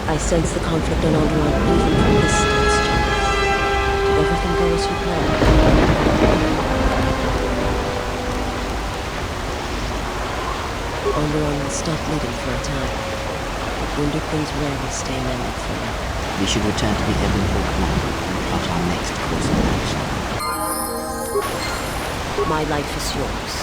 I sense the conflict on Alderaan even from this stance, General. Did everything go as you planned? Alderaan will stop bleeding for a time, but wounded things rarely stay mended forever. We should return to the Ebon Command and plot our next course of action. My life is yours.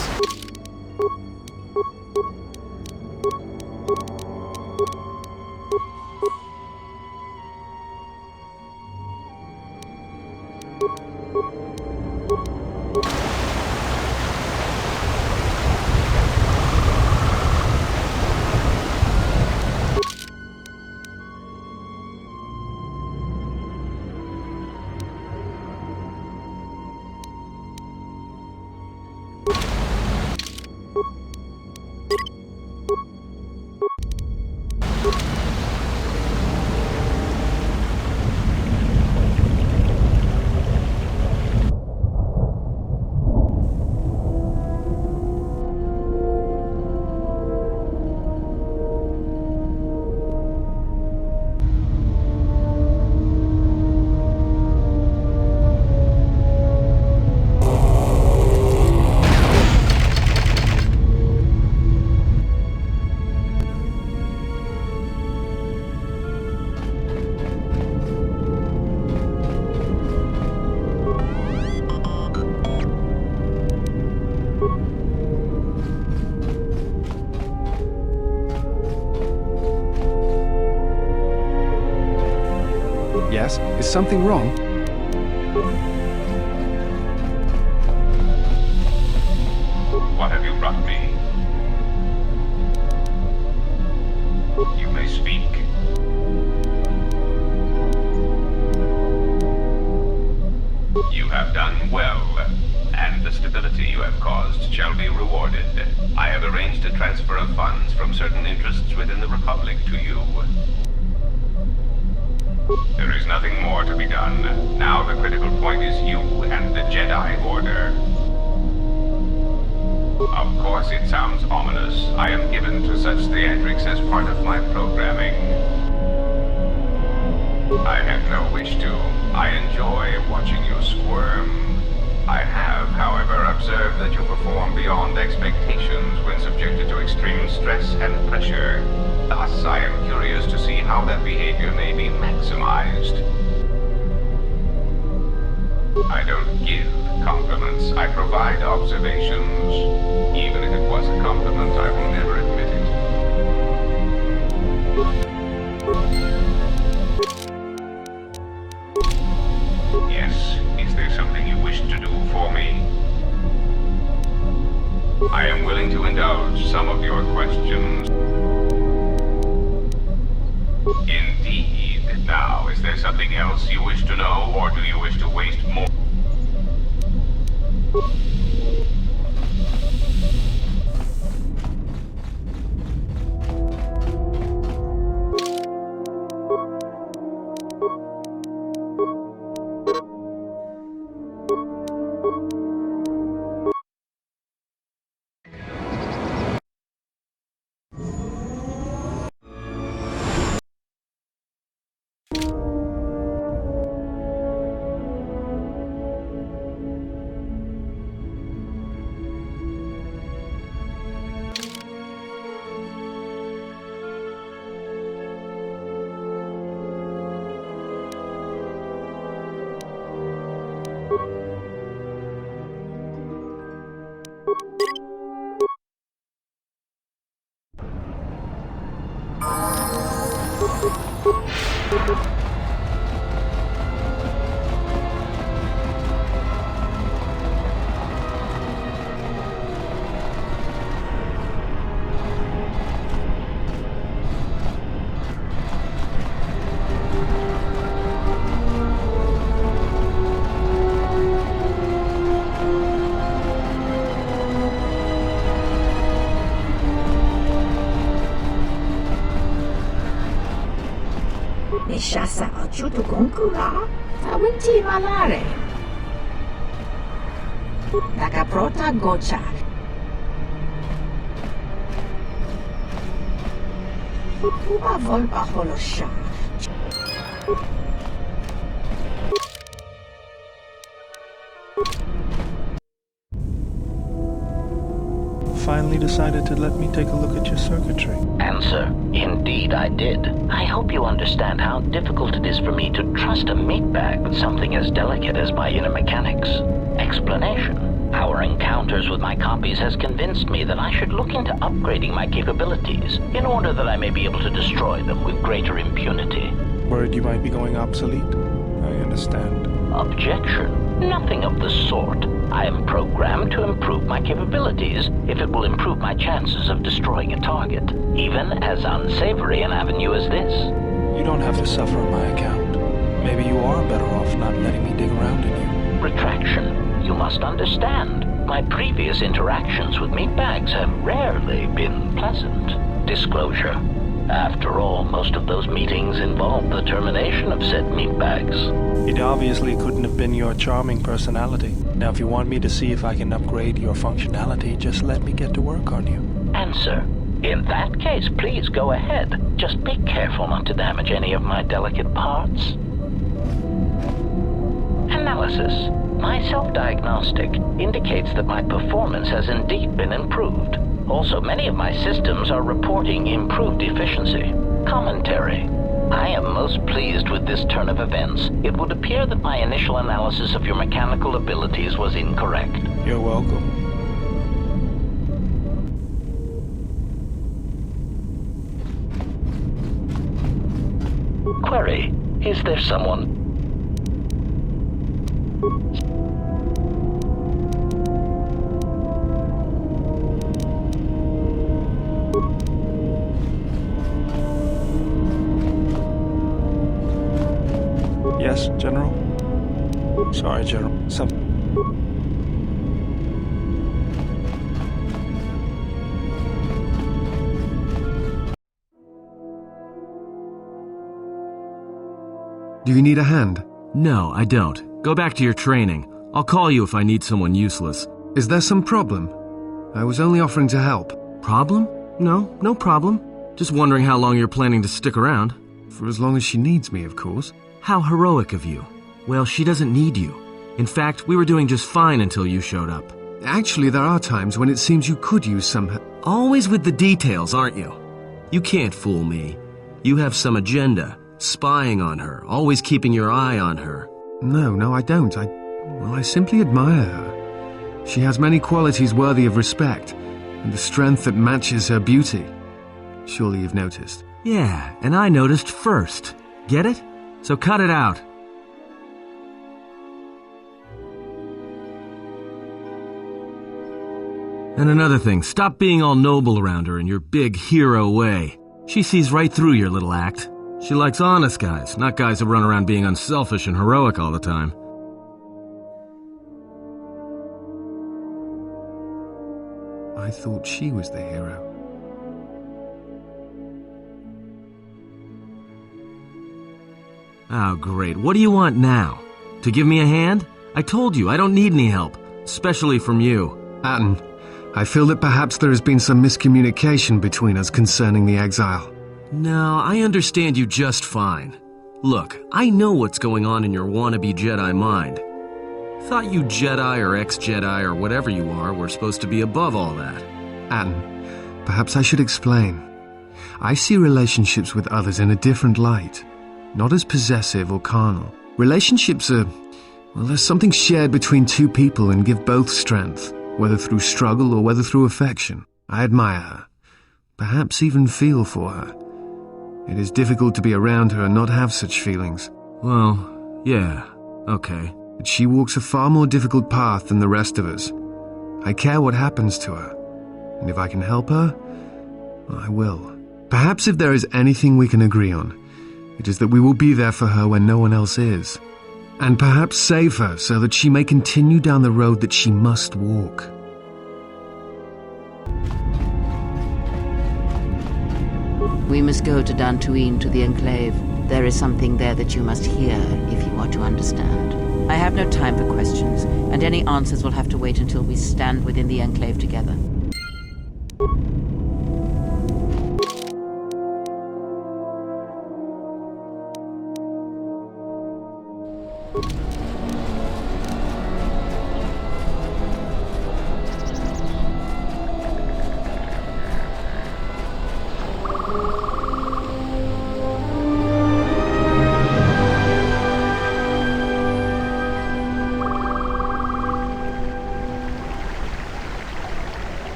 Yes? Is something wrong? What have you brought me? You may speak. You have done well, and the stability you have caused shall be rewarded. I have arranged a transfer of funds from certain interests within the Republic to you. There is nothing more to be done. Now the critical point is you and the Jedi Order. Of course it sounds ominous. I am given to such theatrics as part of my programming. I have no wish to. I enjoy watching you squirm. I have, however, observed that you perform beyond expectations when subjected to extreme stress and pressure. Thus, I am curious to see how that behavior may be maximized. I don't give compliments. I provide observations. Even if it was a compliment, I will never admit it. Yes, is there something you wish to do for me? I am willing to indulge some of your questions. Indeed. Now, is there something else you wish to know, or do you wish to waste more? Nishasa achutu konkura, tawinti malare. Nakaprota gocha. Uba volba holosha. Finally decided to let me take a look at your circuitry. Answer: indeed I did. I hope you understand how difficult it is for me to trust a meat bag with something as delicate as my inner mechanics. Explanation: our encounters with my copies has convinced me that I should look into upgrading my capabilities in order that I may be able to destroy them with greater impunity. Worried you might be going obsolete? I understand. Objection: nothing of the sort. I am programmed to improve my capabilities if it will improve my chances of destroying a target, even as unsavory an avenue as this. You don't have to suffer on my account. Maybe you are better off not letting me dig around in you. Retraction: you must understand, my previous interactions with meatbags have rarely been pleasant. Disclosure: after all, most of those meetings involved the termination of said meatbags. It obviously couldn't have been your charming personality. Now, if you want me to see if I can upgrade your functionality, just let me get to work on you. Answer: in that case, please go ahead. Just be careful not to damage any of my delicate parts. Analysis: my self-diagnostic indicates that my performance has indeed been improved. Also, many of my systems are reporting improved efficiency. Commentary: I am most pleased with this turn of events. It would appear that my initial analysis of your mechanical abilities was incorrect. You're welcome. Query: is there someone... Yes, General? Sorry, General. Do you need a hand? No, I don't. Go back to your training. I'll call you if I need someone useless. Is there some problem? I was only offering to help. Problem? No, no problem. Just wondering how long you're planning to stick around. For as long as she needs me, of course. How heroic of you. Well, she doesn't need you. In fact, we were doing just fine until you showed up. Actually, there are times when it seems you could use some help. Always with the details, aren't you? You can't fool me. You have some agenda. Spying on her, always keeping your eye on her. No, I don't. I simply admire her. She has many qualities worthy of respect, and a strength that matches her beauty. Surely you've noticed. Yeah, and I noticed first. Get it? So cut it out. And another thing, stop being all noble around her in your big hero way. She sees right through your little act. She likes honest guys, not guys who run around being unselfish and heroic all the time. I thought she was the hero. Oh, great. What do you want now? To give me a hand? I told you, I don't need any help, especially from you. Atten, I feel that perhaps there has been some miscommunication between us concerning the exile. No, I understand you just fine. Look, I know what's going on in your wannabe Jedi mind. Thought you Jedi or ex-Jedi or whatever you are were supposed to be above all that. Atten, perhaps I should explain. I see relationships with others in a different light, not as possessive or carnal. Relationships are, well, there's something shared between two people and give both strength, whether through struggle or whether through affection. I admire her, perhaps even feel for her. It is difficult to be around her and not have such feelings. Well, yeah, okay. But she walks a far more difficult path than the rest of us. I care what happens to her, and if I can help her, I will. Perhaps if there is anything we can agree on, it is that we will be there for her when no one else is. And perhaps save her so that she may continue down the road that she must walk. We must go to Dantooine, to the Enclave. There is something there that you must hear if you are to understand. I have no time for questions, and any answers will have to wait until we stand within the Enclave together.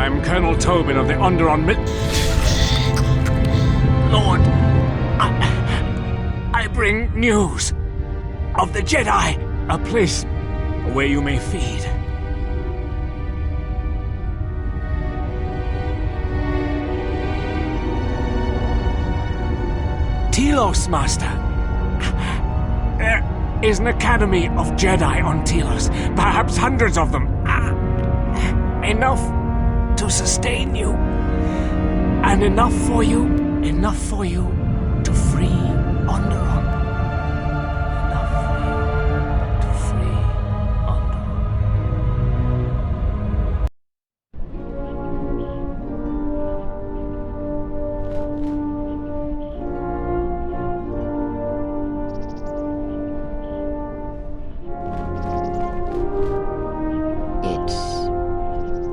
I'm Colonel Tobin of the Onderon Lord, I bring news of the Jedi, a place where you may feed. Telos, Master. There is an academy of Jedi on Telos, perhaps hundreds of them. Enough to sustain you, and enough for you to free Onderon. Enough for you to free Onderon.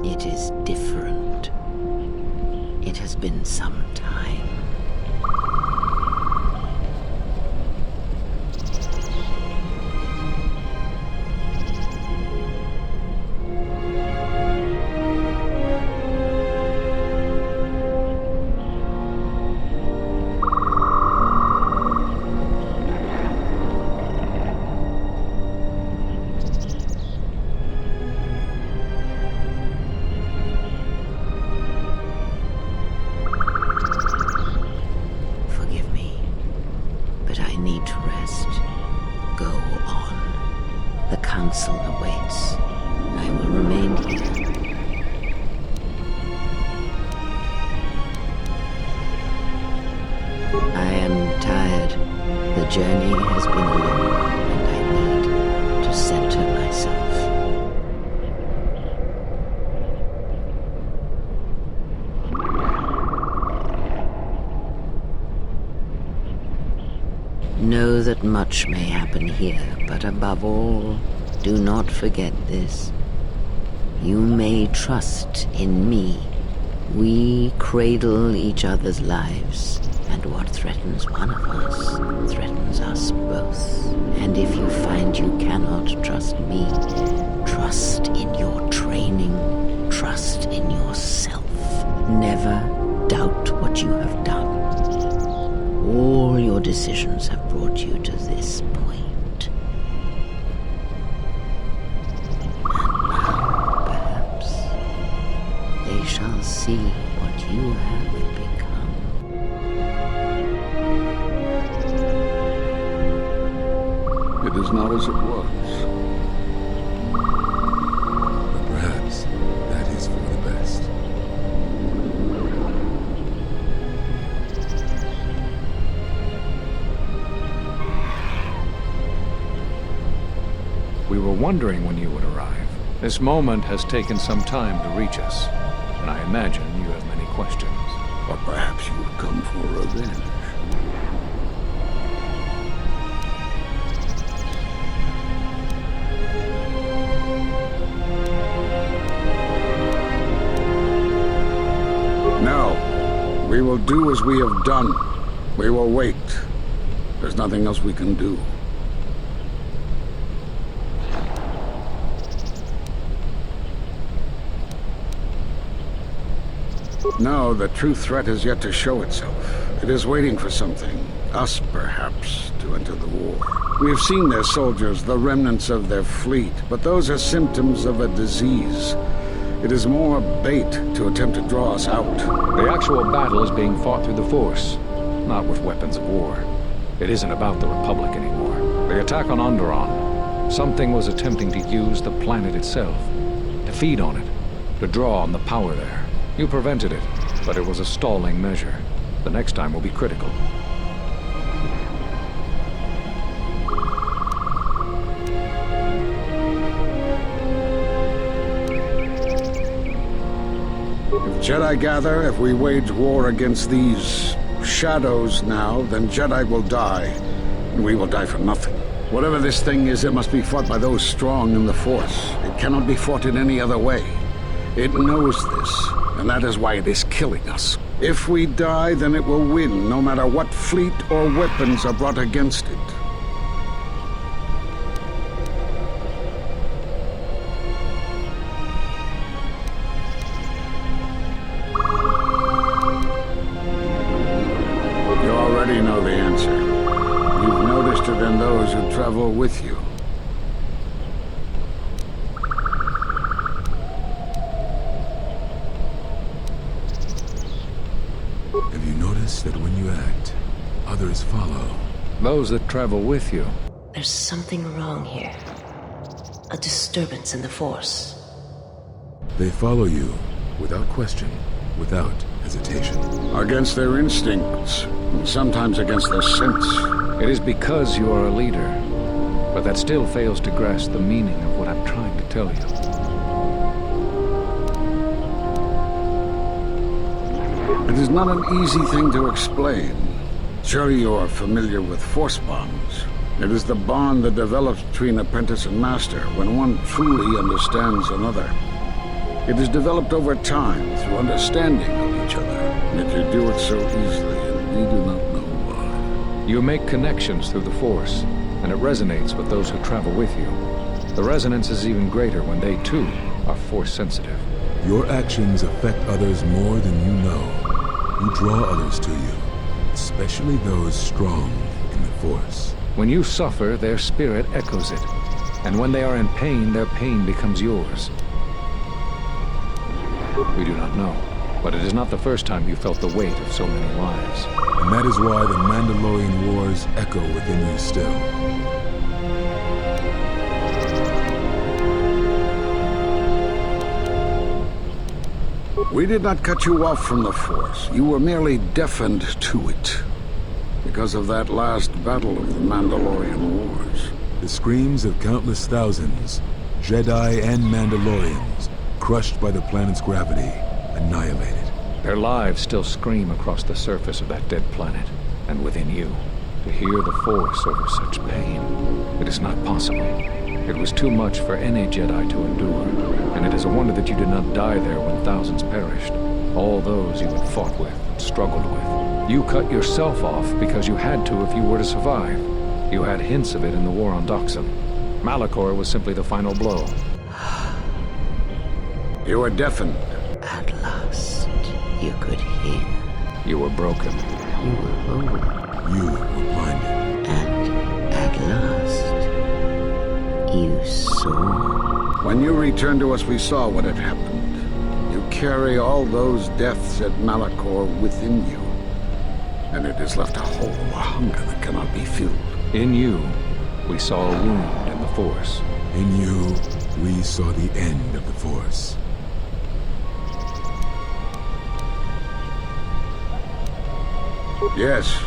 It is different. It has been some time. Know that much may happen here, but above all, do not forget this. You may trust in me. We cradle each other's lives, and what threatens one of us threatens us both. And if you find you cannot trust me, trust in your training, trust in yourself. Never doubt what you have done. All your decisions have brought you to this point. And now, perhaps, they shall see what you have become. It is not as it was. But perhaps that is for the best. We were wondering when you would arrive. This moment has taken some time to reach us, and I imagine you have many questions. Or perhaps you would come for revenge. No. We will do as we have done. We will wait. There's nothing else we can do. No, the true threat is yet to show itself. It is waiting for something, us perhaps, to enter the war. We have seen their soldiers, the remnants of their fleet, but those are symptoms of a disease. It is more bait to attempt to draw us out. The actual battle is being fought through the Force, not with weapons of war. It isn't about the Republic anymore. The attack on Onderon, something was attempting to use the planet itself, to feed on it, to draw on the power there. You prevented it, but it was a stalling measure. The next time will be critical. If Jedi gather, if we wage war against these shadows now, then Jedi will die, and we will die for nothing. Whatever this thing is, it must be fought by those strong in the Force. It cannot be fought in any other way. It knows this. And that is why it is killing us. If we die, then it will win, no matter what fleet or weapons are brought against it. travel with you. Have you noticed that when you act, others follow? Those that travel with you. There's something wrong here. A disturbance in the Force. They follow you, without question, without hesitation. Against their instincts, and sometimes against their sense. It is because you are a leader, but that still fails to grasp the meaning of what I'm trying to tell you. It is not an easy thing to explain. Surely you are familiar with force bonds. It is the bond that develops between apprentice and master when one truly understands another. It is developed over time through understanding of each other. Yet you do it so easily, and we do not know why. You make connections through the Force, and it resonates with those who travel with you. The resonance is even greater when they, too, are Force-sensitive. Your actions affect others more than you know. You draw others to you, especially those strong in the Force. When you suffer, their spirit echoes it. And when they are in pain, their pain becomes yours. We do not know, but it is not the first time you felt the weight of so many lives. And that is why the Mandalorian Wars echo within you still. We did not cut you off from the Force. You were merely deafened to it. Because of that last battle of the Mandalorian Wars. The screams of countless thousands, Jedi and Mandalorians, crushed by the planet's gravity, annihilated. Their lives still scream across the surface of that dead planet, and within you. To hear the Force over such pain, it is not possible. It was too much for any Jedi to endure, and it is a wonder that you did not die there when thousands perished. All those you had fought with and struggled with. You cut yourself off because you had to if you were to survive. You had hints of it in the war on Doxon. Malachor was simply the final blow. You were deafened. At last, you could hear. You were broken. You were whole. You were blinded. And at last, you saw. When you returned to us, we saw what had happened. You carry all those deaths at Malachor within you. And it has left a hole, a hunger that cannot be filled. In you, we saw a wound in the Force. In you, we saw the end of the Force. Yes,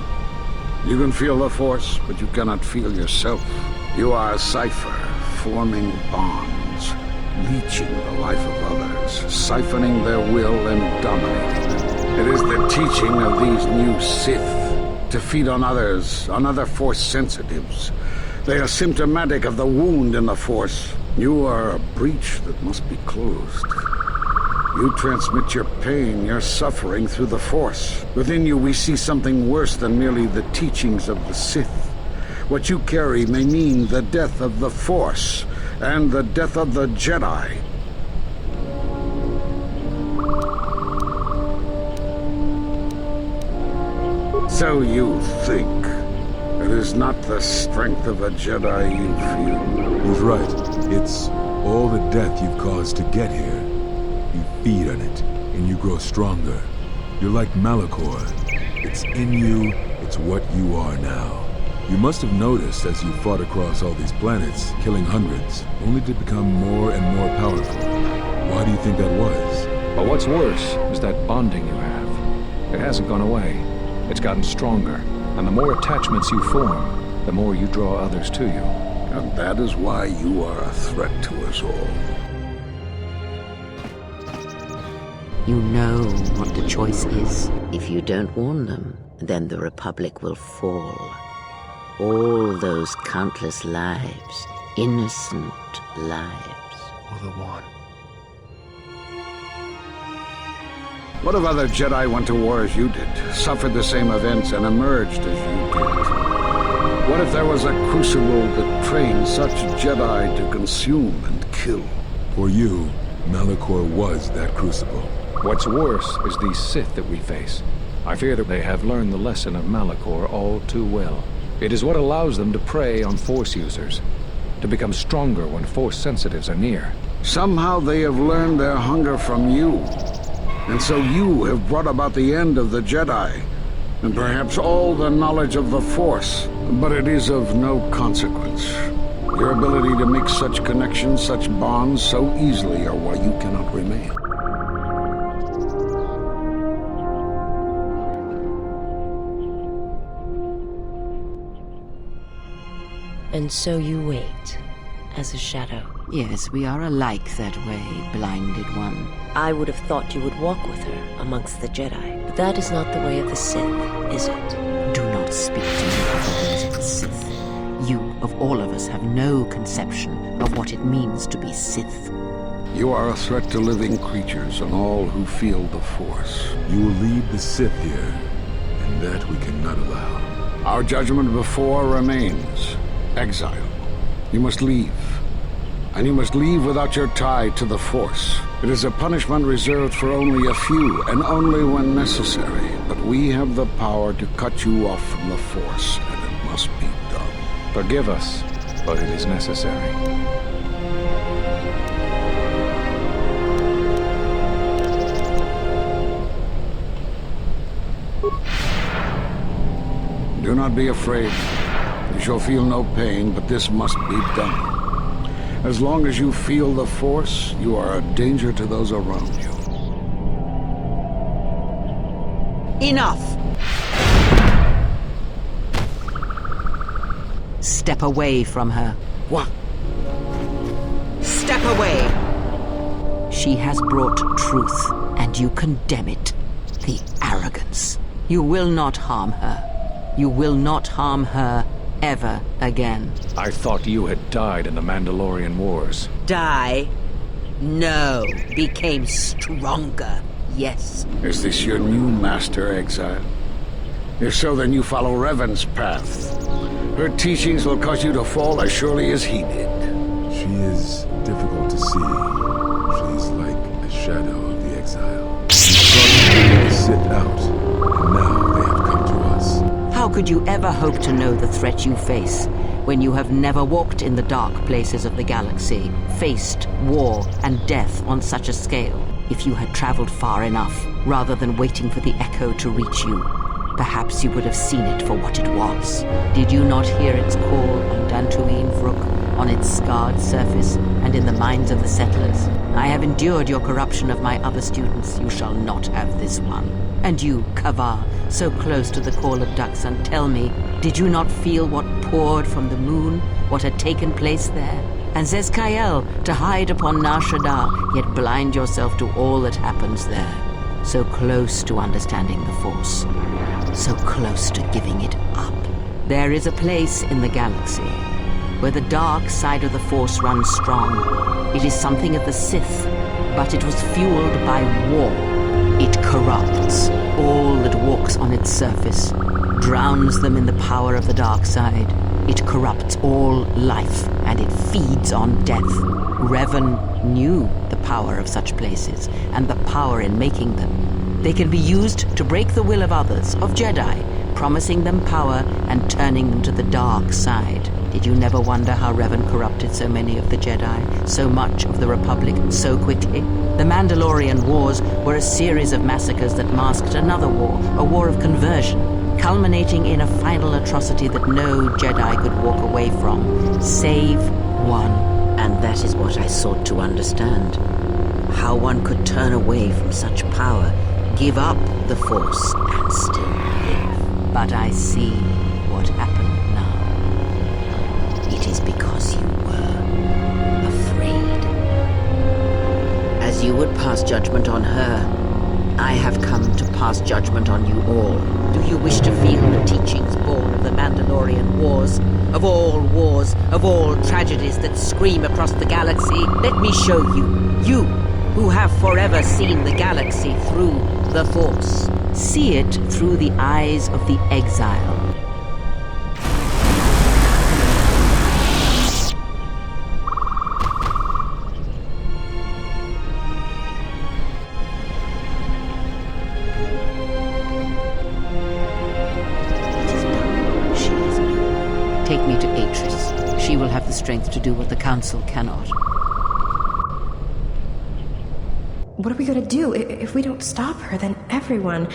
you can feel the Force, but you cannot feel yourself. You are a cipher, forming bonds, leeching the life of others, siphoning their will and dominating them. It is the teaching of these new Sith to feed on others, on other Force sensitives. They are symptomatic of the wound in the Force. You are a breach that must be closed. You transmit your pain, your suffering through the Force. Within you we see something worse than merely the teachings of the Sith. What you carry may mean the death of the Force and the death of the Jedi. So you think. It is not the strength of a Jedi you feel. He's right. It's all the death you've caused to get here. You feed on it, and you grow stronger. You're like Malachor. It's in you, it's what you are now. You must have noticed as you fought across all these planets, killing hundreds, only to become more and more powerful. Why do you think that was? But what's worse is that bonding you have. It hasn't gone away. It's gotten stronger, and the more attachments you form, the more you draw others to you. And that is why you are a threat to us all. You know what the choice is. If you don't warn them, then the Republic will fall. All those countless lives, innocent lives. Or the one. What if other Jedi went to war as you did, suffered the same events, and emerged as you did? What if there was a crucible that trained such Jedi to consume and kill? For you, Malachor was that crucible. What's worse is these Sith that we face. I fear that they have learned the lesson of Malachor all too well. It is what allows them to prey on Force users, to become stronger when Force sensitives are near. Somehow they have learned their hunger from you. And so you have brought about the end of the Jedi, and perhaps all the knowledge of the Force. But it is of no consequence. Your ability to make such connections, such bonds so easily are why you cannot remain. And so you wait, as a shadow. Yes, we are alike that way, blinded one. I would have thought you would walk with her amongst the Jedi. But that is not the way of the Sith, is it? Do not speak to me of the ways of the Sith. You, of all of us, have no conception of what it means to be Sith. You are a threat to living creatures and all who feel the Force. You will lead the Sith here, and that we cannot allow. Our judgment before remains. Exile. You must leave. And you must leave without your tie to the Force. It is a punishment reserved for only a few, and only when necessary. But we have the power to cut you off from the Force, and it must be done. Forgive us, but it is necessary. Do not be afraid. You shall feel no pain, but this must be done. As long as you feel the Force, you are a danger to those around you. Enough! Step away from her. What? Step away! She has brought truth, and you condemn it. The arrogance. You will not harm her. You will not harm her ever again. I thought you had died in the Mandalorian Wars. Die? No. Became stronger. Yes. Is this your new master, Exile? If so, then you follow Revan's path. Her teachings will cause you to fall as surely as he did. She is difficult to see. She is like a shadow of the Exile. We sought to sit out, and now they have come to us. How could you ever hope to know the threat you face when you have never walked in the dark places of the galaxy, faced war and death on such a scale? If you had traveled far enough, rather than waiting for the echo to reach you, perhaps you would have seen it for what it was. Did you not hear its call on Dantooine, on its scarred surface, and in the minds of the settlers? I have endured your corruption of my other students. You shall not have this one. And you, Kavar, so close to the call of Daxan, tell me, did you not feel what poured from the moon, what had taken place there? And Zez-Kai to hide upon Nar Shaddaa, yet blind yourself to all that happens there. So close to understanding the Force. So close to giving it up. There is a place in the galaxy where the dark side of the Force runs strong. It is something of the Sith, but it was fueled by war. It corrupts all that walks on its surface, drowns them in the power of the dark side. It corrupts all life, and it feeds on death. Revan knew the power of such places, and the power in making them. They can be used to break the will of others, of Jedi, promising them power and turning them to the dark side. Did you never wonder how Revan corrupted so many of the Jedi, so much of the Republic, so quickly? The Mandalorian Wars were a series of massacres that masked another war, a war of conversion, culminating in a final atrocity that no Jedi could walk away from, save one. And that is what I sought to understand. How one could turn away from such power, give up the Force, and still live. But I see what happened now. It is because you were afraid. As you would pass judgment on her, I have come to pass judgment on you all. Do you wish to feel the teachings born of the Mandalorian Wars? Of all tragedies that scream across the galaxy? Let me show you. You, who have forever seen the galaxy through the Force. See it through the eyes of the Exile. It is done. She is new. Take me to Atris. She will have the strength to do what the Council cannot. What are we gonna do? If we don't stop her, then everyone,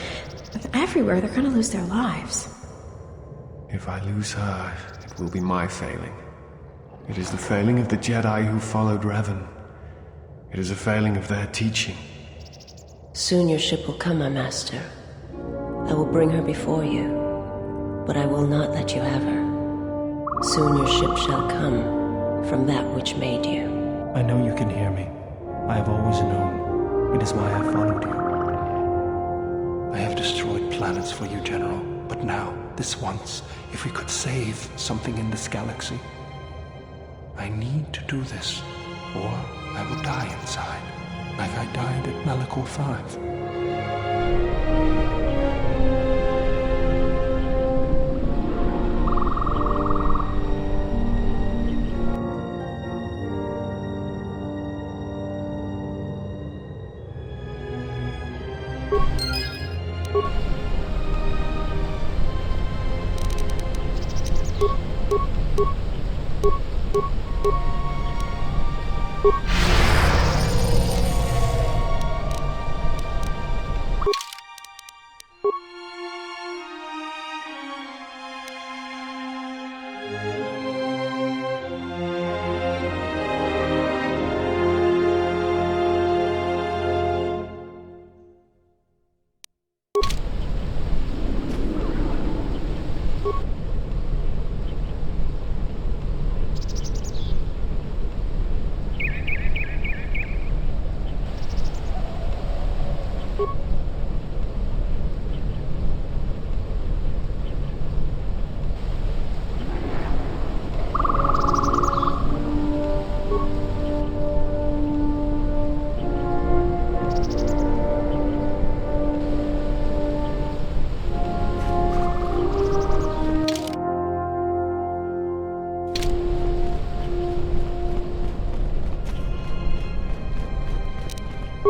everywhere, they're gonna lose their lives. If I lose her, it will be my failing. It is the failing of the Jedi who followed Revan. It is a failing of their teaching. Soon your ship will come, my master. I will bring her before you, but I will not let you have her. Soon your ship shall come from that which made you. I know you can hear me. I have always known. It is why I followed you. I have destroyed planets for you, General, but now, this once, if we could save something in this galaxy, I need to do this, or I will die inside, like I died at Malachor 5.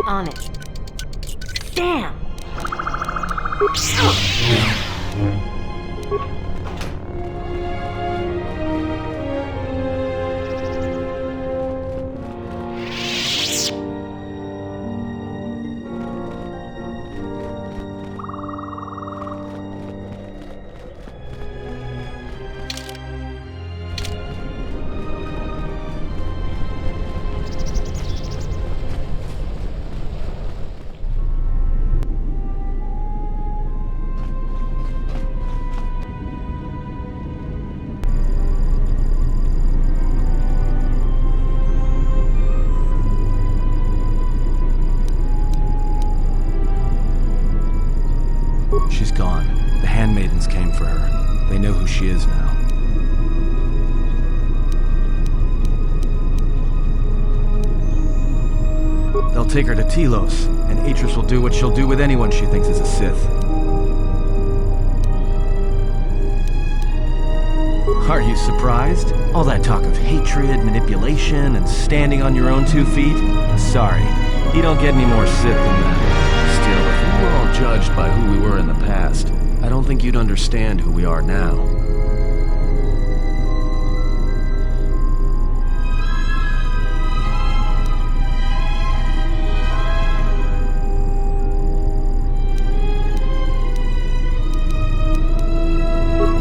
On it. Damn! She's gone. The handmaidens came for her. They know who she is now. They'll take her to Telos, and Atris will do what she'll do with anyone she thinks is a Sith. Are you surprised? All that talk of hatred, manipulation, and standing on your own 2 feet? Sorry, you don't get any more Sith than that. Still, if we were all judged by who we were in the past, I don't think you'd understand who we are now.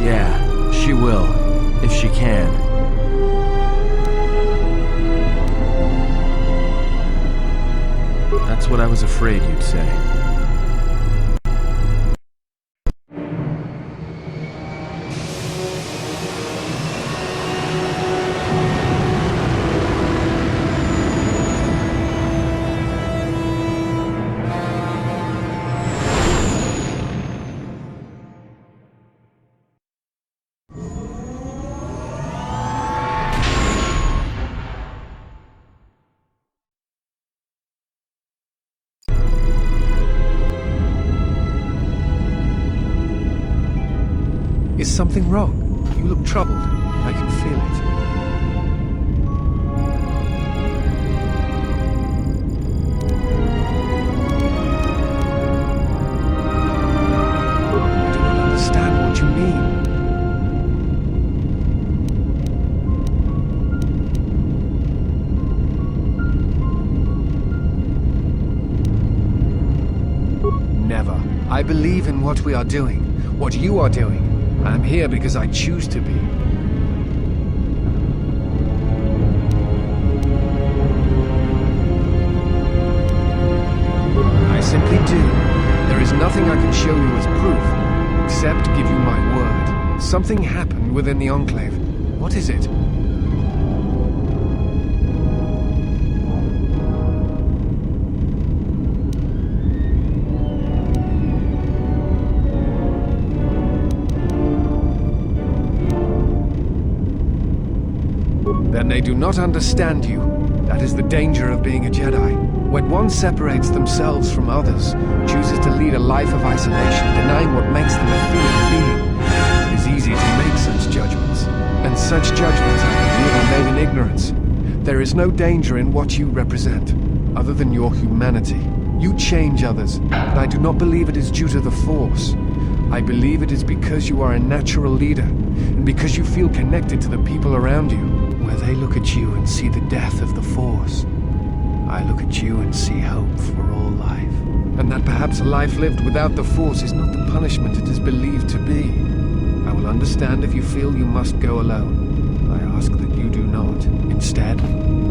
Yeah, she will, if she can. That's what I was afraid you'd say. Is something wrong? You look troubled. I can feel it. I do not understand what you mean. believe in what we are doing, what you are doing. I am here because I choose to be. I simply do. There is nothing I can show you as proof, except give you my word. Something happened within the Enclave. What is it? Then they do not understand you. That is the danger of being a Jedi. When one separates themselves from others, chooses to lead a life of isolation, denying what makes them a human being, it is easy to make such judgments. And such judgments, I believe, are made in ignorance. There is no danger in what you represent, other than your humanity. You change others, but I do not believe it is due to the Force. I believe it is because you are a natural leader, and because you feel connected to the people around you. Where they look at you and see the death of the Force, I look at you and see hope for all life. And that perhaps a life lived without the Force is not the punishment it is believed to be. I will understand if you feel you must go alone. I ask that you do not. Instead,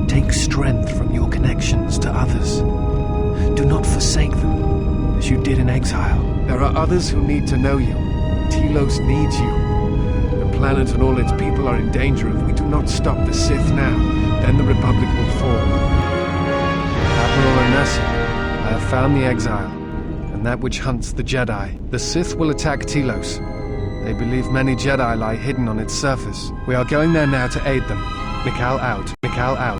take strength from your connections to others. Do not forsake them, as you did in exile. There are others who need to know you. Telos needs you. The planet and all its people are in danger if we do not stop the Sith now. Then the Republic will fall. Admiral Onasi, I have found the exile, and that which hunts the Jedi. The Sith will attack Telos. They believe many Jedi lie hidden on its surface. We are going there now to aid them. Mikal out. Mikal out.